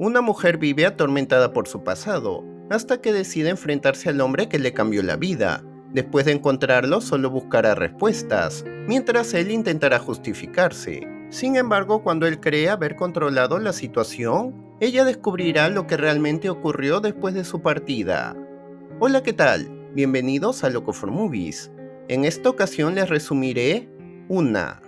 Una mujer vive atormentada por su pasado, hasta que decide enfrentarse al hombre que le cambió la vida. Después de encontrarlo, solo buscará respuestas, mientras él intentará justificarse. Sin embargo, cuando él cree haber controlado la situación, ella descubrirá lo que realmente ocurrió después de su partida. Hola, ¿qué tal? Bienvenidos a Loco for Movies. En esta ocasión les resumiré Una.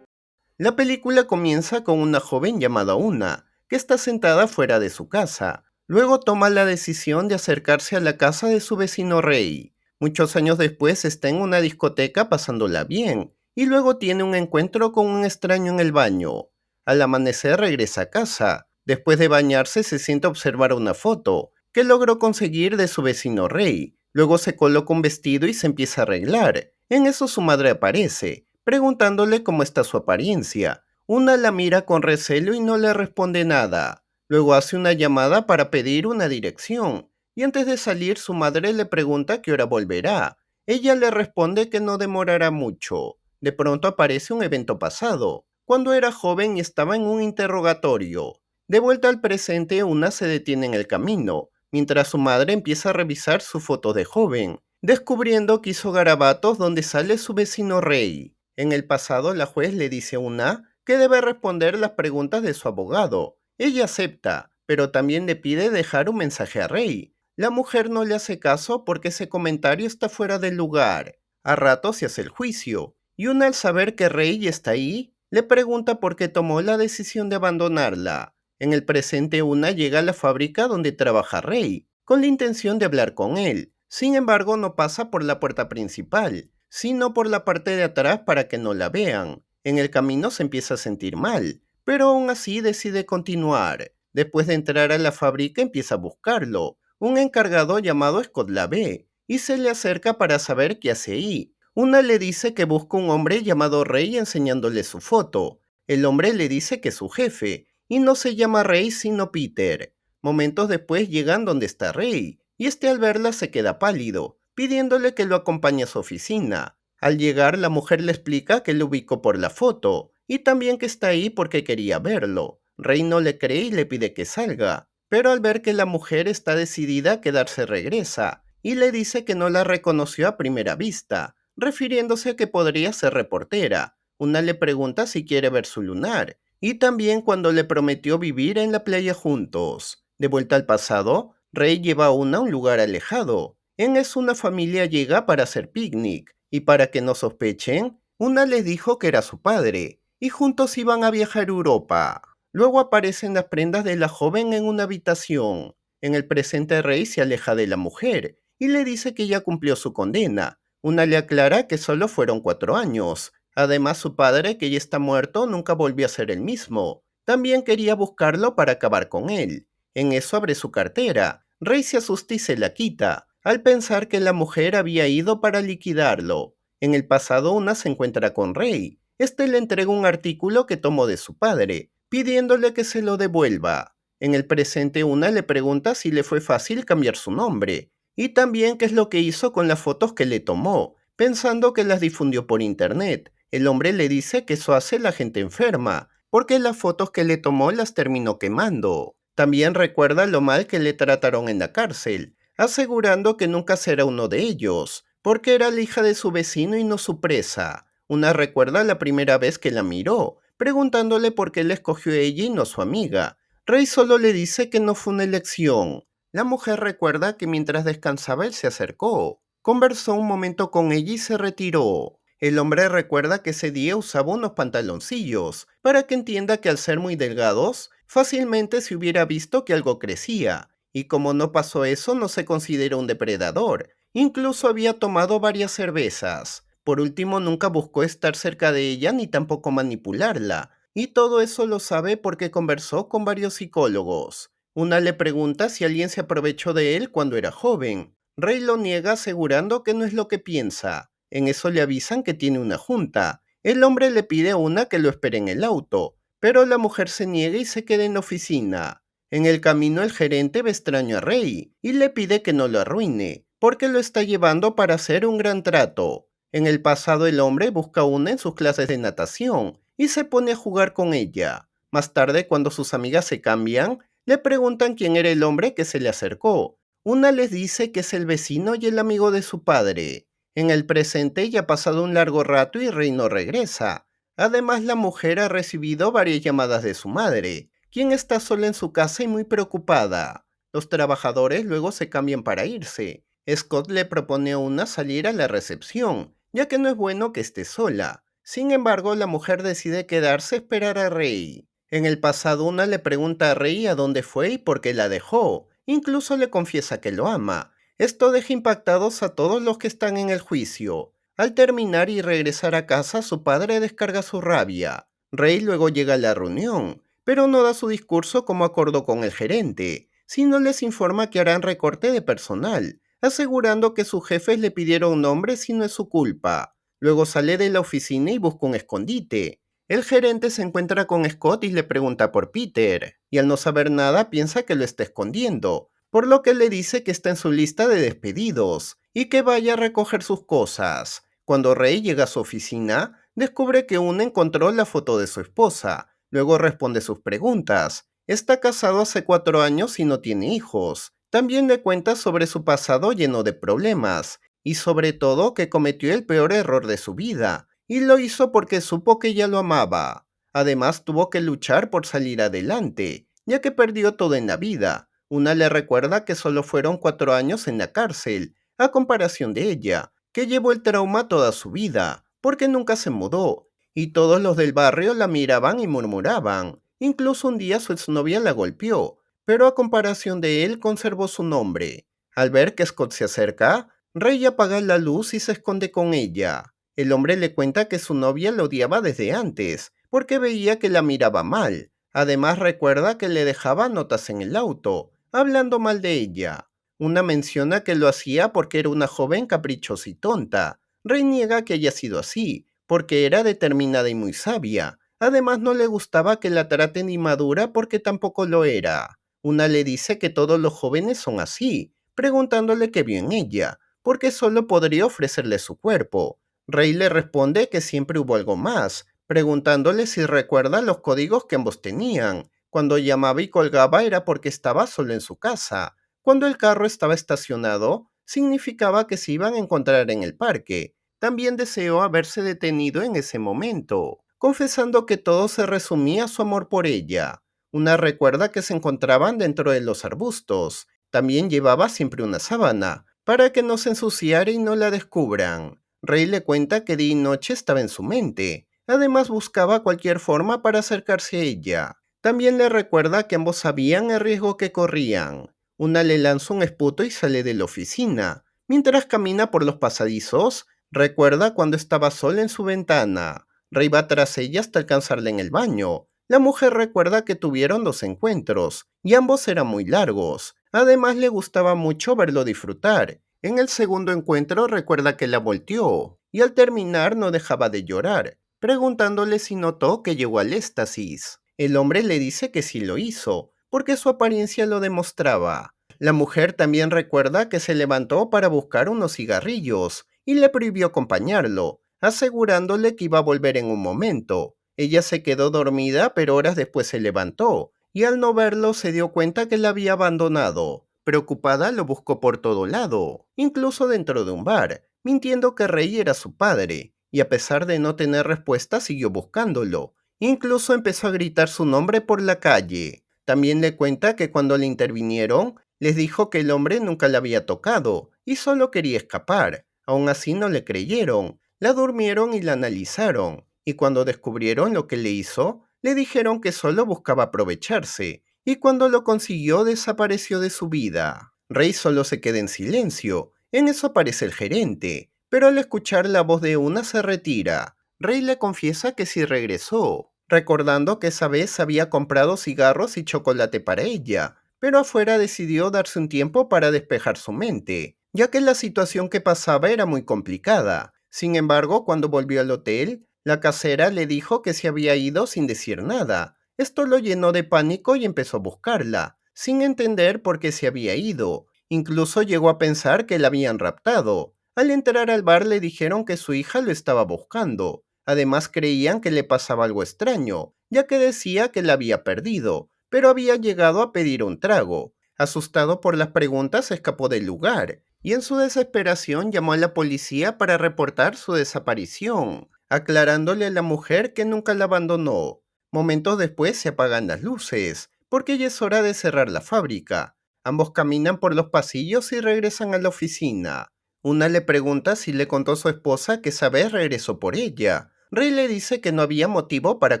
La película comienza con una joven llamada Una, que está sentada fuera de su casa. Luego toma la decisión de acercarse a la casa de su vecino Rey. Muchos años después está en una discoteca pasándola bien, y luego tiene un encuentro con un extraño en el baño. Al amanecer regresa a casa. Después de bañarse se sienta a observar una foto, que logró conseguir de su vecino Rey. Luego se coloca un vestido y se empieza a arreglar. En eso su madre aparece, preguntándole cómo está su apariencia. Una la mira con recelo y no le responde nada. Luego hace una llamada para pedir una dirección, y antes de salir su madre le pregunta a qué hora volverá. Ella le responde que no demorará mucho. De pronto aparece un evento pasado, cuando era joven y estaba en un interrogatorio. De vuelta al presente, Una se detiene en el camino, mientras su madre empieza a revisar su foto de joven, descubriendo que hizo garabatos donde sale su vecino Rey. En el pasado, la juez le dice a Una que debe responder las preguntas de su abogado. Ella acepta, pero también le pide dejar un mensaje a Rey. La mujer no le hace caso porque ese comentario está fuera del lugar. A rato se hace el juicio, y Una, al saber que Rey está ahí, le pregunta por qué tomó la decisión de abandonarla. En el presente, Una llega a la fábrica donde trabaja Rey, con la intención de hablar con él. Sin embargo, no pasa por la puerta principal, sino por la parte de atrás para que no la vean. En el camino se empieza a sentir mal, pero aún así decide continuar. Después de entrar a la fábrica empieza a buscarlo. Un encargado llamado Scott la ve, y se le acerca para saber qué hace ahí. Una le dice que busca un hombre llamado Rey enseñándole su foto. El hombre le dice que es su jefe, y no se llama Rey sino Peter. Momentos después llegan donde está Rey, y este al verla se queda pálido, pidiéndole que lo acompañe a su oficina. Al llegar, la mujer le explica que lo ubicó por la foto, y también que está ahí porque quería verlo. Rey no le cree y le pide que salga, pero al ver que la mujer está decidida a quedarse regresa, y le dice que no la reconoció a primera vista, refiriéndose a que podría ser reportera. Una le pregunta si quiere ver su lunar, y también cuando le prometió vivir en la playa juntos. De vuelta al pasado, Rey lleva a Una a un lugar alejado. En eso una familia llega para hacer picnic, y para que no sospechen, Una les dijo que era su padre, y juntos iban a viajar a Europa. Luego aparecen las prendas de la joven en una habitación. En el presente, Rey se aleja de la mujer, y le dice que ya cumplió su condena. Una le aclara que solo fueron 4 años. Además, su padre, que ya está muerto, nunca volvió a ser el mismo. También quería buscarlo para acabar con él. En eso abre su cartera. Rey se asusta y se la quita, al pensar que la mujer había ido para liquidarlo. En el pasado, Una se encuentra con Rey. Este le entrega un artículo que tomó de su padre, pidiéndole que se lo devuelva. En el presente, Una le pregunta si le fue fácil cambiar su nombre, y también qué es lo que hizo con las fotos que le tomó, pensando que las difundió por internet. El hombre le dice que eso hace la gente enferma, porque las fotos que le tomó las terminó quemando. También recuerda lo mal que le trataron en la cárcel, asegurando que nunca será uno de ellos, porque era la hija de su vecino y no su presa. Una recuerda la primera vez que la miró, preguntándole por qué la escogió ella y no su amiga. Rey solo le dice que no fue una elección. La mujer recuerda que mientras descansaba él se acercó, conversó un momento con ella y se retiró. El hombre recuerda que ese día usaba unos pantaloncillos, para que entienda que al ser muy delgados, fácilmente se hubiera visto que algo crecía, y como no pasó eso no se considera un depredador. Incluso había tomado varias cervezas. Por último, nunca buscó estar cerca de ella ni tampoco manipularla, y todo eso lo sabe porque conversó con varios psicólogos. Una le pregunta si alguien se aprovechó de él cuando era joven. Rey lo niega asegurando que no es lo que piensa. En eso le avisan que tiene una junta. El hombre le pide a Una que lo espere en el auto, pero la mujer se niega y se queda en la oficina. En el camino el gerente ve extraño a Rey y le pide que no lo arruine, porque lo está llevando para hacer un gran trato. En el pasado el hombre busca a Una en sus clases de natación y se pone a jugar con ella. Más tarde, cuando sus amigas se cambian, Le preguntan quién era el hombre que se le acercó. Una les dice que es el vecino y el amigo de su padre. En el presente ya ha pasado un largo rato y Rey no regresa. Además, la mujer ha recibido varias llamadas de su madre, quien está sola en su casa y muy preocupada. Los trabajadores luego se cambian para irse. Scott le propone a una salir a la recepción, ya que no es bueno que esté sola. Sin embargo, la mujer decide quedarse a esperar a Rey. En el pasado, una le pregunta a Rey a dónde fue y por qué la dejó. Incluso le confiesa que lo ama. Esto deja impactados a todos los que están en el juicio. Al terminar y regresar a casa, su padre descarga su rabia. Rey luego llega a la reunión, pero no da su discurso como acordó con el gerente, sino les informa que harán recorte de personal, asegurando que sus jefes le pidieron un nombre si no es su culpa. Luego sale de la oficina y busca un escondite. El gerente se encuentra con Scott y le pregunta por Peter, y al no saber nada piensa que lo está escondiendo, por lo que le dice que está en su lista de despedidos y que vaya a recoger sus cosas. Cuando Rey llega a su oficina, descubre que Una encontró la foto de su esposa, luego responde sus preguntas. Está casado hace 4 años y no tiene hijos. También le cuenta sobre su pasado lleno de problemas, y sobre todo que cometió el peor error de su vida, y lo hizo porque supo que ella lo amaba. Además tuvo que luchar por salir adelante, ya que perdió todo en la vida. Una le recuerda que solo fueron 4 años en la cárcel, a comparación de ella, que llevó el trauma toda su vida, porque nunca se mudó, y todos los del barrio la miraban y murmuraban. Incluso un día su exnovia la golpeó, pero a comparación de él conservó su nombre. Al ver que Scott se acerca, Rey apaga la luz y se esconde con ella. El hombre le cuenta que su novia lo odiaba desde antes, porque veía que la miraba mal. Además recuerda que le dejaba notas en el auto, hablando mal de ella. Una menciona que lo hacía porque era una joven caprichosa y tonta. Rey niega que haya sido así, porque era determinada y muy sabia. Además no le gustaba que la traten inmadura porque tampoco lo era. Una le dice que todos los jóvenes son así, preguntándole qué vio en ella, porque solo podría ofrecerle su cuerpo. Rey le responde que siempre hubo algo más, preguntándole si recuerda los códigos que ambos tenían. Cuando llamaba y colgaba era porque estaba solo en su casa. Cuando el carro estaba estacionado, significaba que se iban a encontrar en el parque. También deseó haberse detenido en ese momento, confesando que todo se resumía a su amor por ella. Una recuerda que se encontraban dentro de los arbustos. También llevaba siempre una sábana, para que no se ensuciara y no la descubran. Rey le cuenta que día y noche estaba en su mente. Además buscaba cualquier forma para acercarse a ella. También le recuerda que ambos sabían el riesgo que corrían. Una le lanza un esputo y sale de la oficina. Mientras camina por los pasadizos, recuerda cuando estaba sola en su ventana. Rey va tras ella hasta alcanzarla en el baño. La mujer recuerda que tuvieron 2 encuentros, y ambos eran muy largos. Además le gustaba mucho verlo disfrutar. En el segundo encuentro recuerda que la volteó, y al terminar no dejaba de llorar, preguntándole si notó que llegó al éxtasis. El hombre le dice que sí lo hizo, porque su apariencia lo demostraba. La mujer también recuerda que se levantó para buscar unos cigarrillos, y le prohibió acompañarlo, asegurándole que iba a volver en un momento. Ella se quedó dormida, pero horas después se levantó, y al no verlo se dio cuenta que la había abandonado. Preocupada lo buscó por todo lado, incluso dentro de un bar, mintiendo que Rey era su padre, y a pesar de no tener respuesta siguió buscándolo. Incluso empezó a gritar su nombre por la calle. También le cuenta que cuando le intervinieron, les dijo que el hombre nunca la había tocado y solo quería escapar. Aún así no le creyeron, la durmieron y la analizaron, y cuando descubrieron lo que le hizo, le dijeron que solo buscaba aprovecharse, y cuando lo consiguió desapareció de su vida. Rey solo se queda en silencio. En eso aparece el gerente, pero al escuchar la voz de Una se retira. Rey le confiesa que sí regresó, recordando que esa vez había comprado cigarros y chocolate para ella, pero afuera decidió darse un tiempo para despejar su mente, ya que la situación que pasaba era muy complicada. Sin embargo, cuando volvió al hotel, la casera le dijo que se había ido sin decir nada. Esto lo llenó de pánico y empezó a buscarla, sin entender por qué se había ido. Incluso llegó a pensar que la habían raptado. Al entrar al bar le dijeron que su hija lo estaba buscando. Además creían que le pasaba algo extraño, ya que decía que la había perdido, pero había llegado a pedir un trago. Asustado por las preguntas, escapó del lugar y en su desesperación llamó a la policía para reportar su desaparición, aclarándole a la mujer que nunca la abandonó. Momentos después se apagan las luces, porque ya es hora de cerrar la fábrica. Ambos caminan por los pasillos y regresan a la oficina. Una le pregunta si le contó a su esposa que esa vez regresó por ella. Ray le dice que no había motivo para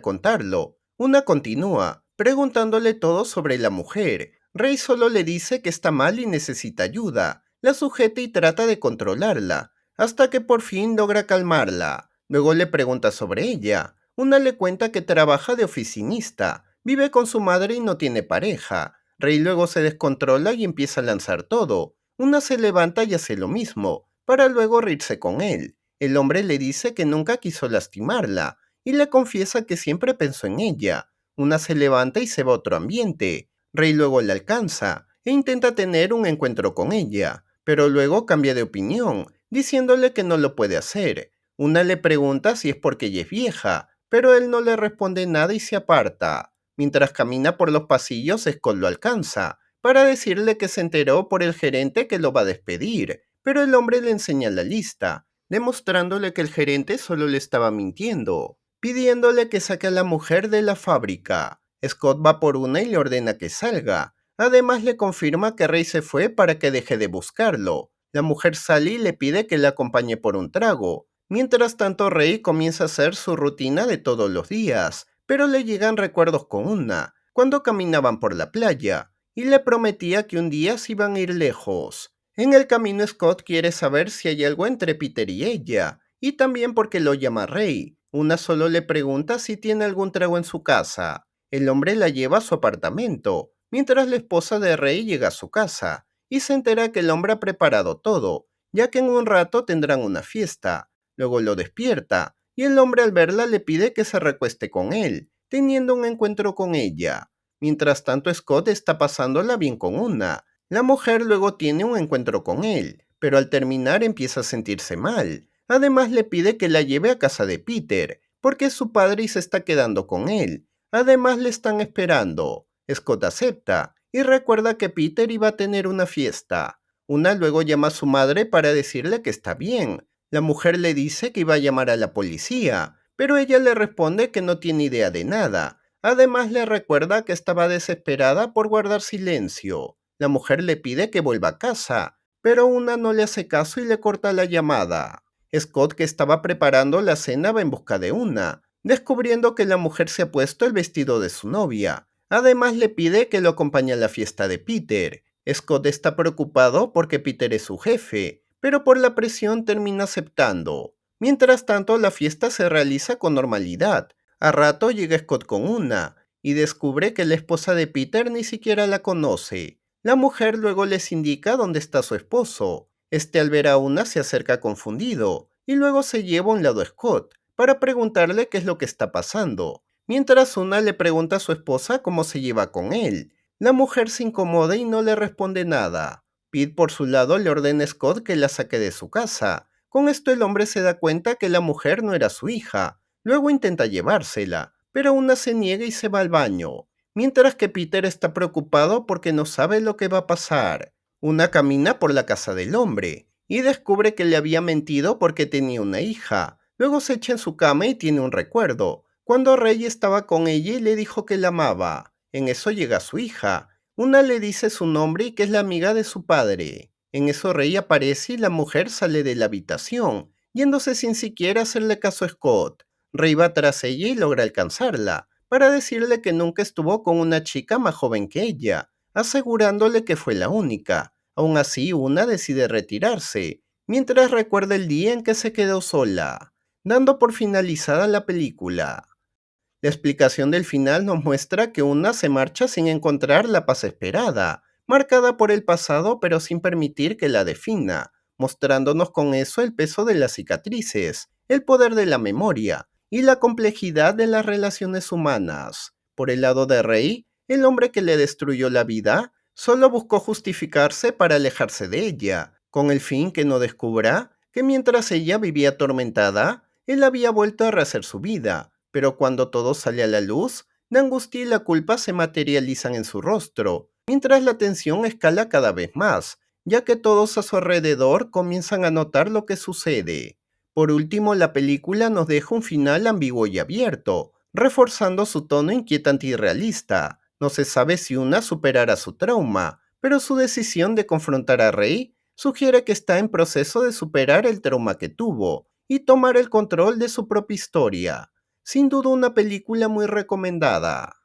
contarlo. Una continúa, preguntándole todo sobre la mujer. Ray solo le dice que está mal y necesita ayuda. La sujeta y trata de controlarla, hasta que por fin logra calmarla. Luego le pregunta sobre ella. Una le cuenta que trabaja de oficinista, vive con su madre y no tiene pareja. Ray luego se descontrola y empieza a lanzar todo. Una se levanta y hace lo mismo, para luego reírse con él. El hombre le dice que nunca quiso lastimarla, y le confiesa que siempre pensó en ella. Una se levanta y se va a otro ambiente. Ray luego la alcanza, e intenta tener un encuentro con ella, pero luego cambia de opinión, diciéndole que no lo puede hacer. Una le pregunta si es porque ella es vieja, pero él no le responde nada y se aparta. Mientras camina por los pasillos, Scott lo alcanza, para decirle que se enteró por el gerente que lo va a despedir, pero el hombre le enseña la lista, demostrándole que el gerente solo le estaba mintiendo, pidiéndole que saque a la mujer de la fábrica. Scott va por una y le ordena que salga. Además le confirma que Ray se fue para que deje de buscarlo. La mujer sale y le pide que la acompañe por un trago. Mientras tanto, Ray comienza a hacer su rutina de todos los días, pero le llegan recuerdos con una, cuando caminaban por la playa, y le prometía que un día se iban a ir lejos. En el camino, Scott quiere saber si hay algo entre Peter y ella, y también porque lo llama Ray. Una solo le pregunta si tiene algún trago en su casa. El hombre la lleva a su apartamento, mientras la esposa de Ray llega a su casa, y se entera que el hombre ha preparado todo, ya que en un rato tendrán una fiesta. Luego lo despierta, y el hombre al verla le pide que se recueste con él, teniendo un encuentro con ella. Mientras tanto, Scott está pasándola bien con una. La mujer luego tiene un encuentro con él, pero al terminar empieza a sentirse mal. Además le pide que la lleve a casa de Peter, porque es su padre y se está quedando con él. Además le están esperando. Scott acepta y recuerda que Peter iba a tener una fiesta. Una luego llama a su madre para decirle que está bien. La mujer le dice que iba a llamar a la policía, pero ella le responde que no tiene idea de nada. Además le recuerda que estaba desesperada por guardar silencio. La mujer le pide que vuelva a casa, pero una no le hace caso y le corta la llamada. Scott, que estaba preparando la cena, va en busca de una, descubriendo que la mujer se ha puesto el vestido de su novia. Además le pide que lo acompañe a la fiesta de Peter. Scott está preocupado porque Peter es su jefe, pero por la presión termina aceptando. Mientras tanto, la fiesta se realiza con normalidad. A rato llega Scott con una, y descubre que la esposa de Peter ni siquiera la conoce. La mujer luego les indica dónde está su esposo. Este al ver a una se acerca confundido, y luego se lleva a un lado a Scott, para preguntarle qué es lo que está pasando. Mientras una le pregunta a su esposa cómo se lleva con él. La mujer se incomoda y no le responde nada. Pete por su lado le ordena a Scott que la saque de su casa. Con esto el hombre se da cuenta que la mujer no era su hija. Luego intenta llevársela, pero una se niega y se va al baño. Mientras que Peter está preocupado porque no sabe lo que va a pasar. Una camina por la casa del hombre y descubre que le había mentido porque tenía una hija. Luego se echa en su cama y tiene un recuerdo, cuando Rey estaba con ella y le dijo que la amaba. En eso llega su hija. Una le dice su nombre y que es la amiga de su padre. En eso Rey aparece y la mujer sale de la habitación, yéndose sin siquiera hacerle caso a Scott. Rey va tras ella y logra alcanzarla, para decirle que nunca estuvo con una chica más joven que ella, asegurándole que fue la única. Aún así, una decide retirarse, mientras recuerda el día en que se quedó sola, dando por finalizada la película. La explicación del final nos muestra que una se marcha sin encontrar la paz esperada, marcada por el pasado pero sin permitir que la defina, mostrándonos con eso el peso de las cicatrices, el poder de la memoria y la complejidad de las relaciones humanas. Por el lado de Rey, el hombre que le destruyó la vida solo buscó justificarse para alejarse de ella, con el fin que no descubra que mientras ella vivía atormentada, él había vuelto a rehacer su vida, pero cuando todo sale a la luz, La angustia y la culpa se materializan en su rostro, mientras la tensión escala cada vez más, ya que todos a su alrededor comienzan a notar lo que sucede. Por último, la película nos deja un final ambiguo y abierto, reforzando su tono inquietante y realista. No se sabe si Una superará su trauma, pero su decisión de confrontar a Rey sugiere que está en proceso de superar el trauma que tuvo y tomar el control de su propia historia. Sin duda una película muy recomendada.